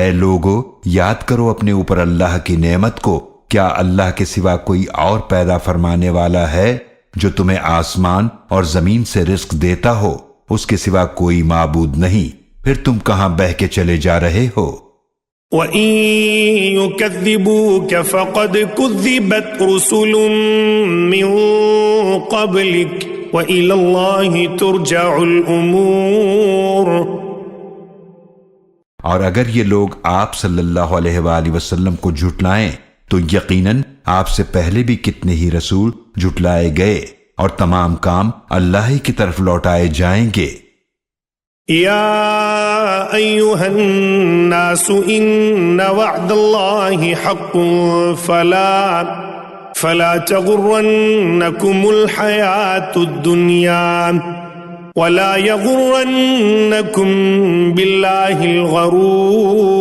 اے لوگو، یاد کرو اپنے اوپر اللہ کی نعمت کو۔ کیا اللہ کے سوا کوئی اور پیدا فرمانے والا ہے جو تمہیں آسمان اور زمین سے رزق دیتا ہو؟ اس کے سوا کوئی معبود نہیں، پھر تم کہاں بہہ کے چلے جا رہے ہو؟ وَإِن يُكَذِّبُوكَ فَقَدْ كُذِّبَتْ رُسُلٌ مِّن قَبْلِكَ وَإِلَى اللَّهِ تُرْجَعُ الْأُمُورُ۔ اور اگر یہ لوگ آپ صلی اللہ علیہ وآلہ وسلم کو جھٹلائیں تو یقیناً آپ سے پہلے بھی کتنے ہی رسول جھٹلائے گئے، اور تمام کام اللہ ہی کی طرف لوٹائے جائیں گے۔ یا ایھا الناس ان وعد اللہ حق فلا تغرنکم الحیاة الدنیا ولا یغرنکم باللہ الغرور۔